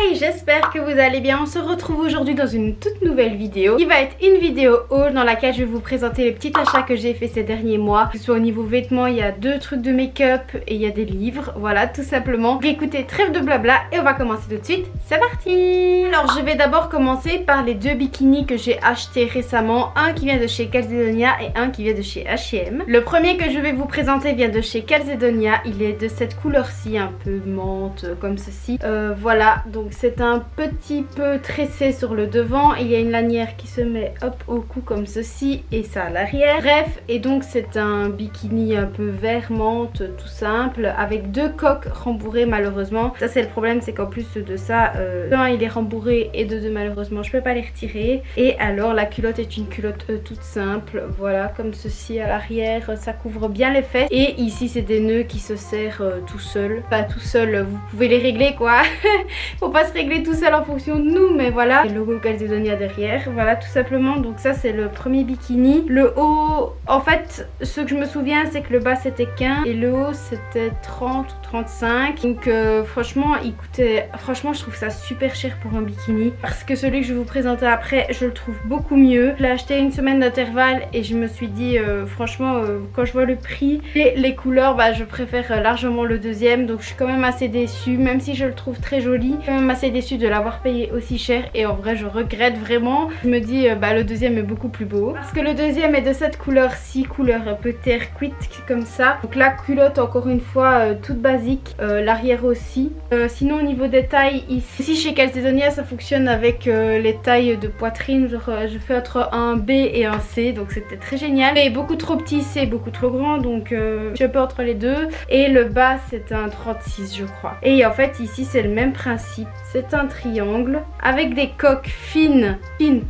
Hey, j'espère que vous allez bien. On se retrouve aujourd'hui dans une toute nouvelle vidéo qui va être une vidéo haul dans laquelle je vais vous présenter les petits achats que j'ai fait ces derniers mois. Que ce soit au niveau vêtements, il y a 2 trucs de make-up et il y a des livres, voilà, tout simplement. Écoutez, trêve de blabla et on va commencer tout de suite. C'est parti. Alors je vais d'abord commencer par les 2 bikinis que j'ai achetés récemment. Un qui vient de chez Calzedonia et un qui vient de chez H&M. Le premier que je vais vous présenter vient de chez Calzedonia. Il est de cette couleur-ci, un peu menthe comme ceci. Voilà, donc c'est un petit peu tressé sur le devant. Il y a une lanière qui se met hop au cou comme ceci et ça à l'arrière. Bref, et donc c'est un bikini un peu vert menthe tout simple avec 2 coques rembourrées malheureusement. Ça c'est le problème, c'est qu'en plus de ça, de 1 il est rembourré et de 2 malheureusement je peux pas les retirer. Et alors la culotte est une culotte toute simple, voilà comme ceci à l'arrière, ça couvre bien les fesses. Et ici c'est des nœuds qui se serrent tout seul, pas tout seul, vous pouvez les régler quoi. Faut pas se régler tout seul en fonction de nous, mais voilà. Le logo Calzedonia derrière, voilà tout simplement. Donc ça c'est le premier bikini. Le haut, en fait ce que je me souviens c'est que le bas c'était 15 et le haut c'était 30 ou 35. Donc franchement il coûtait, franchement je trouve ça super cher pour un bikini, parce que celui que je vais vous présenter après je le trouve beaucoup mieux. Je l'ai acheté une semaine d'intervalle et je me suis dit franchement quand je vois le prix et les couleurs, bah je préfère largement le deuxième. Donc je suis quand même assez déçue, même si je le trouve très joli, quand même assez déçue de l'avoir payé aussi cher. Et en vrai je regrette vraiment. Je me dis bah le deuxième est beaucoup plus beau, parce que le deuxième est de cette couleur-ci, couleur un peu terre cuite comme ça. Donc la culotte encore une fois toute basique, l'arrière aussi. Sinon au niveau des tailles, ici chez Calzedonia ça fonctionne avec les tailles de poitrine, genre je fais entre un B et un C, donc c'était très génial. Et beaucoup trop petit, c'est beaucoup trop grand, donc je suis un peu entre les deux. Et le bas c'est un 36 je crois. Et en fait ici c'est le même principe, c'est un triangle avec des coques fines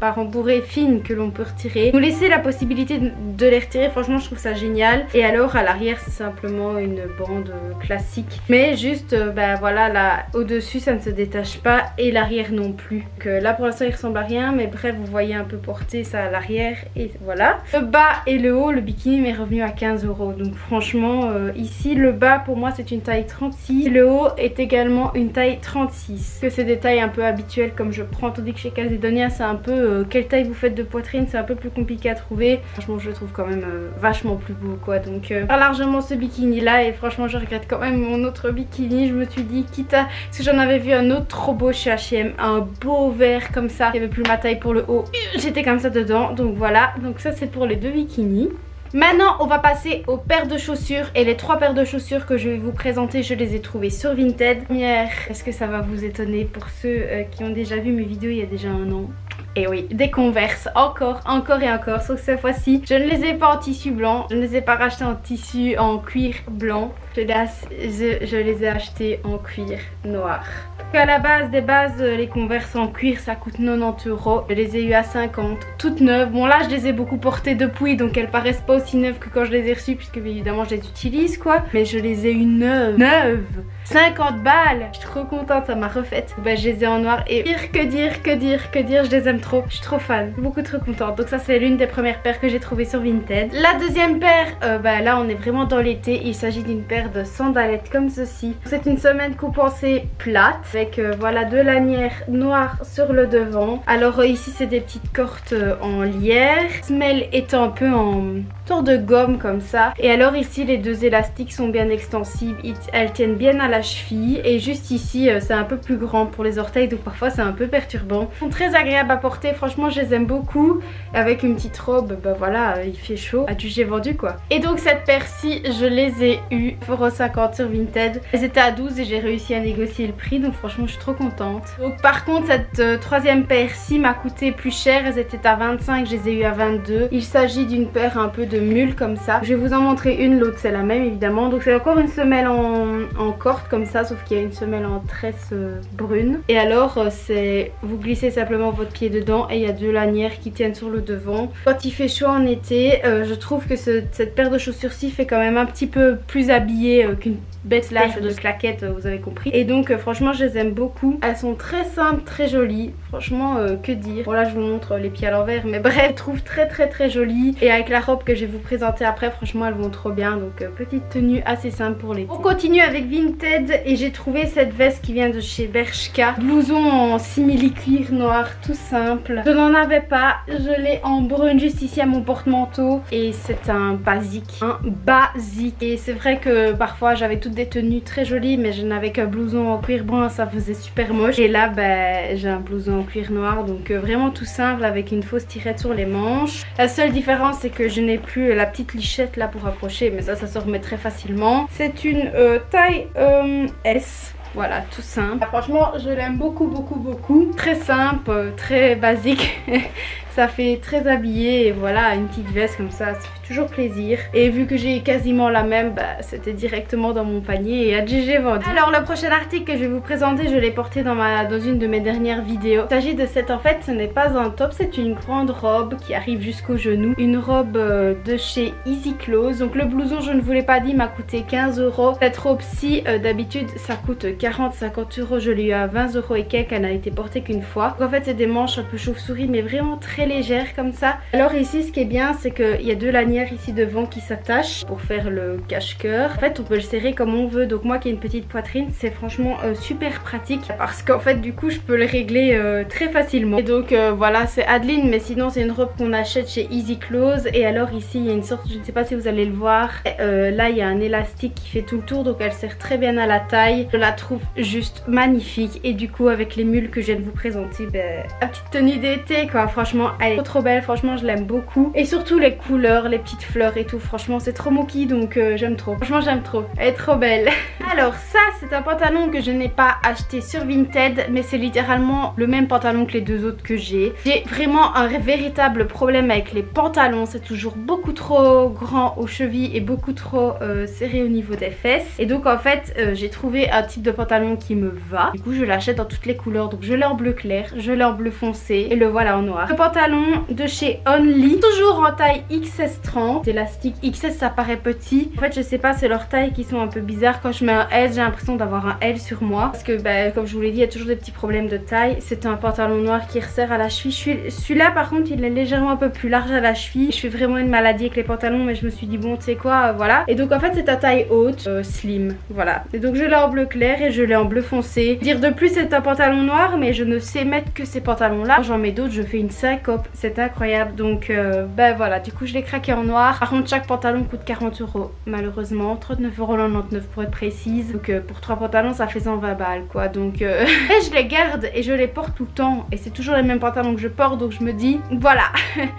pas rembourrées, fines, que l'on peut retirer. Nous laisser la possibilité de les retirer, franchement je trouve ça génial. Et alors à l'arrière c'est simplement une bande classique, mais juste bah voilà, là au dessus ça ne se détache pas et l'arrière non plus. Donc là pour l'instant il ressemble à rien, mais bref vous voyez un peu porter ça à l'arrière et voilà. Le bas et le haut, le bikini m'est revenu à 15 €. Donc franchement ici le bas pour moi c'est une taille 36, le haut est également une taille 36. Que c'est des tailles un peu habituelles comme je prends, tandis que chez Calzedonia c'est un peu quelle taille vous faites de poitrine, c'est un peu plus compliqué à trouver. Franchement je le trouve quand même vachement plus beau quoi. Donc largement ce bikini là, et franchement je regrette quand même mon autre bikini. Je me suis dit quitte à, parce que j'en avais vu un autre trop beau chez H&M, un beau vert comme ça, il n'y avait plus ma taille pour le haut, j'étais comme ça dedans. Donc voilà, donc ça c'est pour les 2 bikinis. Maintenant on va passer aux paires de chaussures, et les 3 paires de chaussures que je vais vous présenter je les ai trouvées sur Vinted. Première, est-ce que ça va vous étonner pour ceux qui ont déjà vu mes vidéos il y a déjà un an? Et oui, des Converse, encore et encore, sauf que cette fois-ci je ne les ai pas en tissu blanc, je ne les ai pas rachetés en tissu en cuir blanc, je les ai achetés en cuir noir. À la base des bases, les Converse en cuir ça coûte 90 €. Je les ai eu à 50, toutes neuves. Bon là je les ai beaucoup portées depuis, donc elles paraissent pas aussi neuves que quand je les ai reçues, puisque évidemment je les utilise quoi. Mais je les ai eu neuves. 50 balles. Je suis trop contente, ça m'a refaite. Bah je les ai en noir et que dire, je les aime trop. Je suis trop fan, beaucoup trop contente. Donc ça c'est l'une des premières paires que j'ai trouvées sur Vinted. La deuxième paire, bah là on est vraiment dans l'été. Il s'agit d'une paire de sandalettes comme ceci. C'est une semelle compensée plate avec voilà 2 lanières noires sur le devant. Alors ici c'est des petites cordes en lierre. Semelle est un peu en sorte de gomme comme ça. Et alors ici les 2 élastiques sont bien extensibles, elles tiennent bien à la cheville. Et juste ici c'est un peu plus grand pour les orteils, donc parfois c'est un peu perturbant. Ils sont très agréables à porter, franchement je les aime beaucoup. Avec une petite robe, bah voilà, il fait chaud, à du j'ai vendu quoi. Et donc cette paire-ci je les ai eues 50 € sur Vinted. Elles étaient à 12 et j'ai réussi à négocier le prix, donc franchement je suis trop contente. Donc par contre cette troisième paire-ci m'a coûté plus cher, elles étaient à 25, je les ai eues à 22. Il s'agit d'une paire un peu de mule comme ça. Je vais vous en montrer une, l'autre c'est la même évidemment. Donc c'est encore une semelle en corde comme ça, sauf qu'il y a une semelle en tresse brune. Et alors c'est, vous glissez simplement votre pied dedans et il y a 2 lanières qui tiennent sur le devant. Quand il fait chaud en été, je trouve que cette paire de chaussures-ci fait quand même un petit peu plus habillée habillée qu'une bête lâche de claquettes, vous avez compris. Et donc franchement je les aime beaucoup. Elles sont très simples, très jolies. Franchement que dire. Bon là je vous montre les pieds à l'envers, mais bref, je trouve très jolies. Et avec la robe que je vais vous présenter après, franchement elles vont trop bien. Donc petite tenue assez simple pour l'été. On continue avec Vinted et j'ai trouvé cette veste qui vient de chez Bershka. Blouson en simili-cuir noir tout simple. Je n'en avais pas, je l'ai en brune juste ici à mon porte-manteau. Et c'est un basique. Un basique. Et c'est vrai que parfois j'avais toutes des tenues très jolies, mais je n'avais qu'un blouson en cuir brun, ça faisait super moche. Et là ben j'ai un blouson en cuir noir, donc vraiment tout simple avec une fausse tirette sur les manches. La seule différence c'est que je n'ai plus la petite lichette là pour accrocher, mais ça se remet très facilement. C'est une taille S. Voilà, tout simple. Franchement, je l'aime beaucoup. Très simple, très basique. Ça fait très habillé et voilà, une petite veste comme ça fait toujours plaisir. Et vu que j'ai quasiment la même, bah, c'était directement dans mon panier et à GG vendu. Alors le prochain article que je vais vous présenter, je l'ai porté dans une de mes dernières vidéos. Il s'agit de cette, en fait ce n'est pas un top, c'est une grande robe qui arrive jusqu'au genou. Une robe de chez Easy Clothes. Donc le blouson, je ne vous l'ai pas dit, m'a coûté 15 €. Cette robe-ci, d'habitude ça coûte 40-50 €. Je l'ai eu à 20 € et quelques, elle n'a été portée qu'une fois. Donc en fait c'est des manches un peu chauve-souris mais vraiment très légères comme ça. Alors ici ce qui est bien c'est qu'il y a deux lanières ici devant qui s'attachent pour faire le cache-cœur. En fait on peut le serrer comme on veut, donc moi qui ai une petite poitrine c'est franchement super pratique parce qu'en fait du coup je peux le régler très facilement. Et donc voilà, c'est Adeline, mais sinon c'est une robe qu'on achète chez Easy Clothes. Et alors ici il y a une sorte, je ne sais pas si vous allez le voir, là il y a un élastique qui fait tout le tour, donc elle sert très bien à la taille. Je la trouve juste magnifique et du coup avec les mules que je viens de vous présenter, la petite tenue d'été quoi, franchement elle est trop belle, franchement je l'aime beaucoup. Et surtout les couleurs, les petites fleurs et tout, franchement c'est trop moquis, donc j'aime trop. Franchement j'aime trop, elle est trop belle. Alors ça c'est un pantalon que je n'ai pas acheté sur Vinted, mais c'est littéralement le même pantalon que les deux autres que j'ai. J'ai vraiment un véritable problème avec les pantalons, c'est toujours beaucoup trop grand aux chevilles et beaucoup trop serré au niveau des fesses. Et donc en fait j'ai trouvé un type de pantalon qui me va. Du coup je l'achète dans toutes les couleurs, donc je l'ai en bleu clair, je l'ai en bleu foncé et le voilà en noir. Le pantalon de chez Only, toujours en taille XS30, élastique XS ça paraît petit. En fait je sais pas, c'est leurs tailles qui sont un peu bizarres. Quand je mets un S j'ai l'impression d'avoir un L sur moi parce que comme je vous l'ai dit il y a toujours des petits problèmes de taille. C'est un pantalon noir qui resserre à la cheville. Celui-là par contre il est légèrement un peu plus large à la cheville. Je fais vraiment une maladie avec les pantalons, mais je me suis dit bon tu sais quoi, voilà. Et donc en fait c'est à taille haute, slim, voilà. Et donc je l'ai en bleu clair et je l'ai en bleu foncé. Dire de plus c'est un pantalon noir, mais je ne sais mettre que ces pantalons là. Quand j'en mets d'autres je fais une syncope, c'est incroyable. Donc voilà, du coup je l'ai craqué en noir. Par contre chaque pantalon coûte 40 € malheureusement, 39,99 € pour être précise. Donc pour 3 pantalons ça fait 120 balles quoi. Donc et je les garde et je les porte tout le temps et c'est toujours les mêmes pantalons que je porte, donc je me dis voilà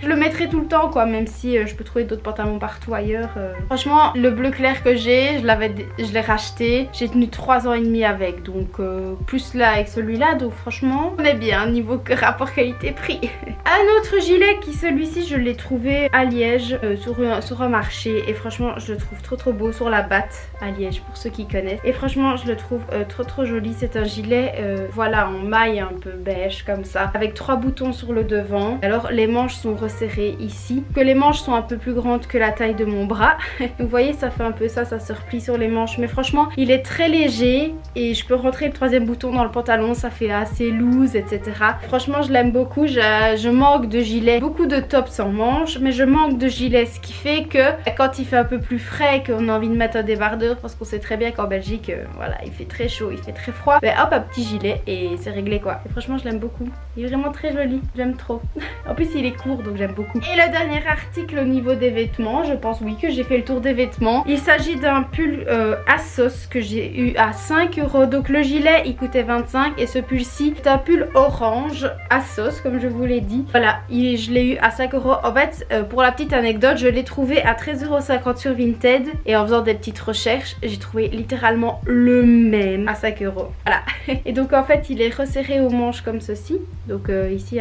je le mettrai tout le temps quoi, même si je peux trouver d'autres pantalons partout ailleurs. Franchement le bleu clair que j'ai, je l'ai racheté, j'ai tenu 3 ans et demi avec, donc plus là avec celui-là, donc franchement on est bien niveau rapport qualité-prix. Un autre gilet qui celui-ci je l'ai trouvé à Liège sur un marché et franchement je le trouve trop beau, sur la Batte à Liège pour ceux qui connaissent, et franchement je le trouve trop joli. C'est un gilet voilà en maille un peu beige comme ça avec 3 boutons sur le devant. Alors les manches sont resserrées ici, que les manches sont un peu plus grandes que la taille de mon bras. Vous voyez ça fait un peu ça se replie sur les manches, mais franchement il est très léger et je peux rentrer le 3e bouton dans le pantalon, ça fait assez loose etc. Franchement je l'aime beaucoup. Je manque de gilets, beaucoup de tops sans manches, mais je manque de gilets, ce qui fait que quand il fait un peu plus frais, qu'on a envie de mettre un débardeur, parce qu'on sait très bien qu'en Belgique voilà il fait très chaud, il fait très froid, mais hop un petit gilet et c'est réglé quoi. Et franchement je l'aime beaucoup, il est vraiment très joli, j'aime trop. En plus il est court donc j'aime beaucoup. Et le dernier article au niveau des vêtements, je pense oui que j'ai fait le tour des vêtements. Il s'agit d'un pull Assos que j'ai eu à 5 €. Donc le gilet il coûtait 25 et ce pull-ci c'est un pull orange Assos comme je vous l'ai dit. Voilà, je l'ai eu à 5 €. En fait pour la petite anecdote, je l'ai trouvé à 13,50 € sur Vinted et en faisant des petites recherches j'ai trouvé littéralement le même à 5 €. Voilà. Et donc en fait il est resserré aux manches comme ceci, donc ici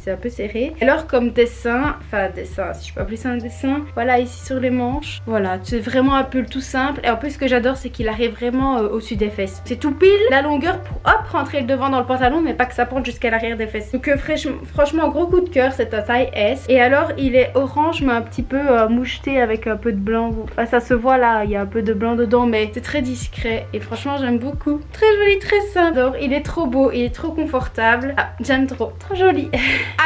c'est un peu serré. Alors comme dessin, si je peux appeler ça un dessin, voilà ici sur les manches, voilà c'est vraiment un pull tout simple. Et en plus ce que j'adore c'est qu'il arrive vraiment au-dessus des des fesses. C'est tout pile la longueur pour hop rentrer le devant dans le pantalon, mais pas que ça pente jusqu'à l'arrière des fesses. Donc franchement gros coup de cœur, c'est un taille S. Et alors il est orange mais un petit peu moucheté avec un peu de blanc. Enfin, ça se voit là, il y a un peu de blanc dedans, mais c'est très discret et franchement j'aime beaucoup. Très joli, très simple. Alors il est trop beau, il est trop confortable. Ah, j'aime trop, trop joli.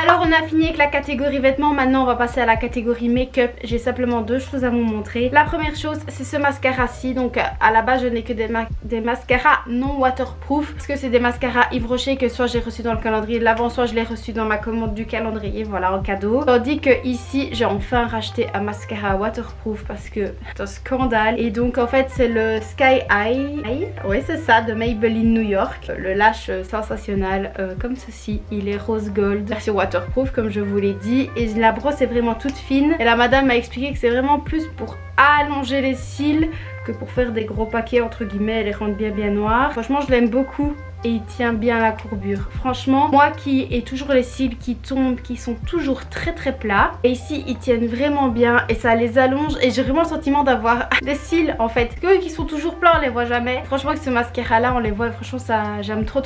Alors on a fini avec la catégorie vêtements, maintenant on va passer à la catégorie make-up. J'ai simplement deux choses à vous montrer. La première chose c'est ce mascara-ci. Donc à la base je n'ai que des mascaras non waterproof parce que c'est des mascaras Yves Rocher que soit j'ai reçu dans le calendrier de l'avant, soit je l'ai reçu dans ma commande du calendrier, voilà, en cadeau. Tandis que ici j'ai enfin racheté un mascara waterproof parce que c'est un scandale. Et donc en fait c'est le Sky High, oui c'est ça, de Maybelline New York. Le lash sensationnel comme ceci, il est rose gold, version waterproof comme je vous l'ai dit. Et la brosse est vraiment toute fine et la madame m'a expliqué que c'est vraiment plus pour allonger les cils que pour faire des gros paquets entre guillemets et les rendre bien noirs. Franchement je l'aime beaucoup. Et il tient bien la courbure. Franchement, moi qui ai toujours les cils qui tombent, qui sont toujours très plats, et ici ils tiennent vraiment bien et ça les allonge et j'ai vraiment le sentiment d'avoir des cils en fait. Que eux qui sont toujours plats on les voit jamais. Franchement que ce mascara là on les voit et franchement ça j'aime trop.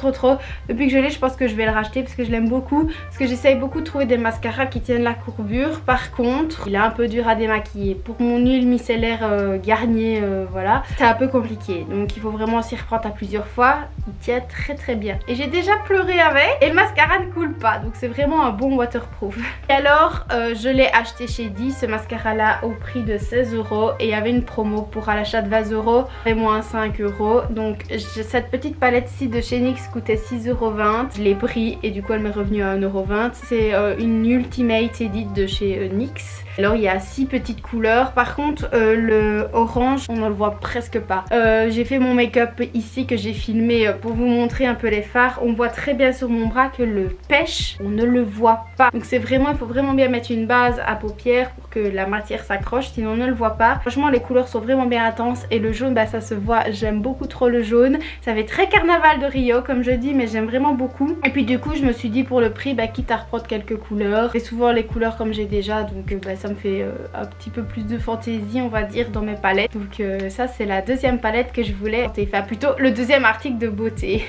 Depuis que je l'ai je pense que je vais le racheter parce que je l'aime beaucoup. Parce que j'essaye beaucoup de trouver des mascaras qui tiennent la courbure. Par contre il est un peu dur à démaquiller. Pour mon huile micellaire Garnier voilà, c'est un peu compliqué. Donc il faut vraiment s'y reprendre à plusieurs fois. Il tient très bien et j'ai déjà pleuré avec et le mascara ne coule pas donc c'est vraiment un bon waterproof. Et alors je l'ai acheté chez Di ce mascara là au prix de 16 € et il y avait une promo pour à l'achat de 20 € et moins 5 €. Donc cette petite palette ci de chez NYX coûtait 6,20 €. Je l'ai pris et du coup elle m'est revenue à 1,20 €. C'est une Ultimate Edit de chez NYX. Alors il y a 6 petites couleurs. Par contre le orange on ne le voit presque pas. J'ai fait mon make-up ici que j'ai filmé pour vous montrer un peu les fards. On voit très bien sur mon bras que le pêche on ne le voit pas. Donc c'est vraiment, il faut vraiment bien mettre une base à paupières pour que la matière s'accroche, sinon on ne le voit pas. Franchement les couleurs sont vraiment bien intenses et le jaune bah ça se voit, j'aime beaucoup trop le jaune. Ça fait très carnaval de Rio comme je dis mais j'aime vraiment beaucoup. Et puis du coup je me suis dit pour le prix bah quitte à reprendre quelques couleurs. Et souvent les couleurs comme j'ai déjà donc bah ça me fait un petit peu plus de fantaisie on va dire dans mes palettes. Donc ça c'est la deuxième palette que je voulais, enfin plutôt le deuxième article de beauté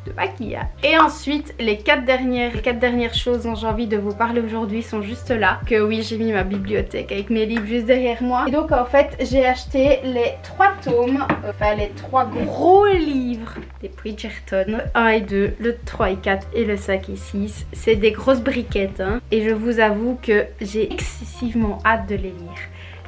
de maquillage. Et ensuite les quatre dernières choses dont j'ai envie de vous parler aujourd'hui sont juste là. Que oui j'ai mis ma bibliothèque avec mes livres juste derrière moi. Et donc en fait j'ai acheté les 3 tomes, enfin les 3 gros livres des Bridgerton, le 1 et 2, le 3 et 4 et le 5 et 6. C'est des grosses briquettes hein. Et je vous avoue que j'ai excessivement hâte de les lire.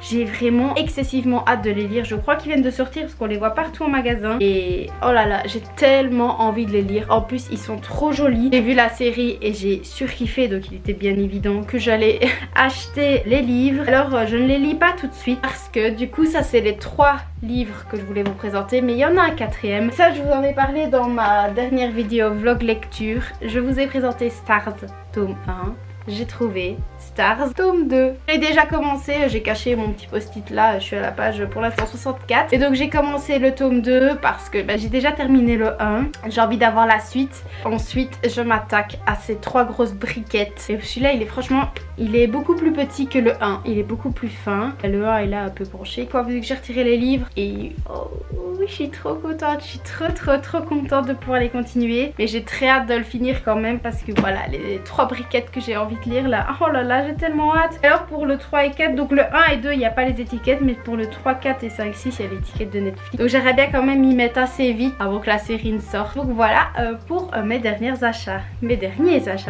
J'ai vraiment excessivement hâte de les lire. Je crois qu'ils viennent de sortir parce qu'on les voit partout en magasin. Et oh là là, j'ai tellement envie de les lire. En plus, ils sont trop jolis. J'ai vu la série et j'ai surkiffé. Donc il était bien évident que j'allais acheter les livres. Alors je ne les lis pas tout de suite parce que du coup ça c'est les 3 livres que je voulais vous présenter. Mais il y en a un 4e. Ça je vous en ai parlé dans ma dernière vidéo vlog lecture. Je vous ai présenté Stars tome 1. J'ai trouvé Stars tome 2. J'ai déjà commencé, j'ai caché mon petit post-it là, je suis à la page pour l'instant 64. Et donc j'ai commencé le tome 2 parce que bah, j'ai déjà terminé le 1. J'ai envie d'avoir la suite. Ensuite je m'attaque à ces 3 grosses briquettes. Et celui-là il est franchement, il est beaucoup plus petit que le 1. Il est beaucoup plus fin. Le 1 est là un peu penché quoi, vu que j'ai retiré les livres. Et oh oui je suis trop contente, je suis trop contente de pouvoir les continuer. Mais j'ai très hâte de le finir quand même parce que voilà les 3 briquettes que j'ai envie de lire là, oh là là j'ai tellement hâte. Alors pour le 3 et 4, donc le 1 et 2 il n'y a pas les étiquettes, mais pour le 3, 4 et 5, 6 il y a l'étiquette de Netflix. Donc j'aimerais bien quand même m'y mettre assez vite avant que la série ne sorte. Donc voilà pour mes derniers achats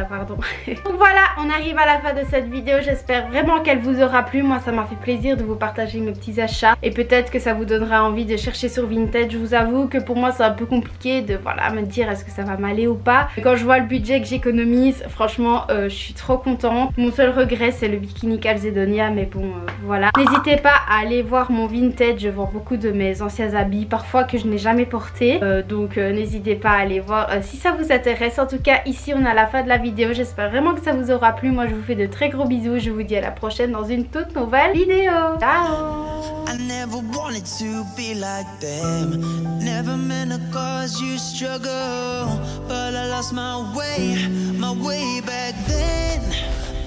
pardon. Donc voilà, on arrive à la fin de cette vidéo. J'espère vraiment qu'elle vous aura plu. Moi ça m'a fait plaisir de vous partager mes petits achats et peut-être que ça vous donnera envie de chercher sur Vinted. Je vous avoue que pour moi c'est un peu compliqué de voilà me dire est-ce que ça va m'aller ou pas. Et quand je vois le budget que j'économise, franchement je suis trop contente. Mon seul regret c'est le bikini Calzedonia, mais bon voilà. N'hésitez pas à aller voir mon Vinted, je vends beaucoup de mes anciens habits, parfois que je n'ai jamais portés. Donc n'hésitez pas à aller voir si ça vous intéresse. En tout cas ici on est à la fin de la vidéo, j'espère vraiment que ça vous aura plu. Moi je vous fais de très gros bisous, je vous dis à la prochaine dans une toute nouvelle vidéo. Ciao. I never wanted to be like them. Never meant to cause you struggle, but I lost my way back then.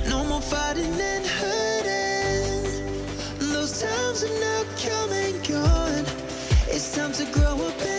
No more fighting and hurting. Those times are now come and gone. It's time to grow up.